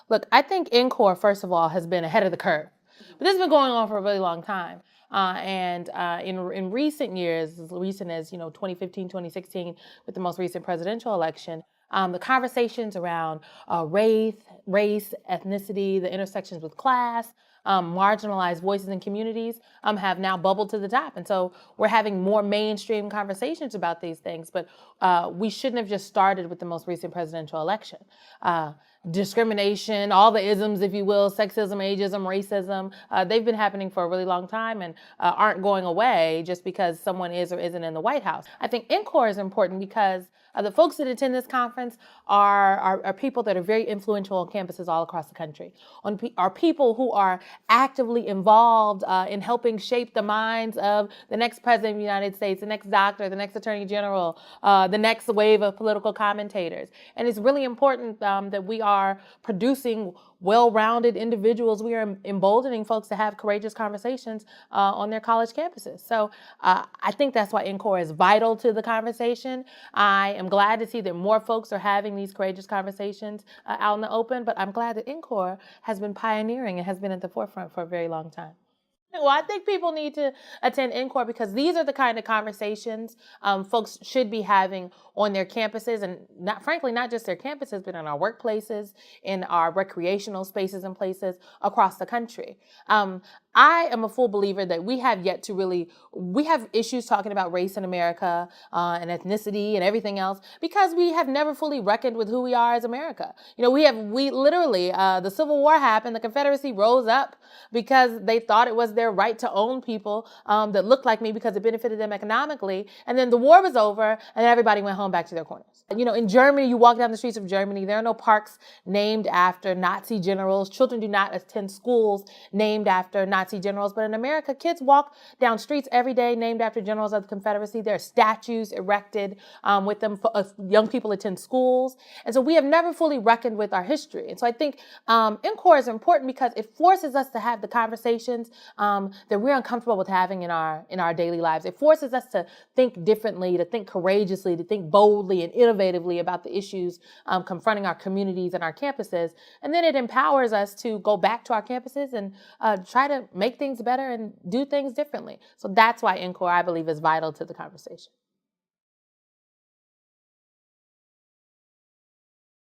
Look, I think NCORE, first of all, has been ahead of the curve. But this has been going on for a really long time. In recent years, as recent as 2015, 2016, with the most recent presidential election, the conversations around race, ethnicity, the intersections with class, marginalized voices and communities have now bubbled to the top. And so we're having more mainstream conversations about these things, but we shouldn't have just started with the most recent presidential election. Discrimination, all the isms, if you will, sexism, ageism, racism, they've been happening for a really long time and aren't going away just because someone is or isn't in the White House. I think NCORE is important because the folks that attend this conference are people that are very influential on campuses all across the country, are people who are actively involved in helping shape the minds of the next president of the United States, the next doctor, the next attorney general, the next wave of political commentators. And it's really important that we are producing well-rounded individuals. We are emboldening folks to have courageous conversations on their college campuses. So I think that's why NCORE is vital to the conversation. I am glad to see that more folks are having these courageous conversations out in the open, but I'm glad that NCORE has been pioneering and has been at the forefront for a very long time. Well, I think people need to attend NCORE because these are the kind of conversations folks should be having on their campuses, and frankly, not just their campuses, but in our workplaces, in our recreational spaces and places across the country. I am a full believer that we have issues talking about race in America and ethnicity and everything else because we have never fully reckoned with who we are as America. We literally, the Civil War happened, the Confederacy rose up because they thought it was their right to own people that looked like me because it benefited them economically. And then the war was over and everybody went home back to their corners. In Germany, you walk down the streets of Germany, there are no parks named after Nazi generals. Children do not attend schools named after Nazi generals. But in America, kids walk down streets every day named after generals of the Confederacy. There are statues erected with them. Young people attend schools. And so we have never fully reckoned with our history. And so I think NCORE is important because it forces us to have the conversations that we're uncomfortable with having in our daily lives. It forces us to think differently, to think courageously, to think boldly and innovatively about the issues confronting our communities and our campuses. And then it empowers us to go back to our campuses and try to make things better and do things differently. So that's why NCORE, I believe, is vital to the conversation.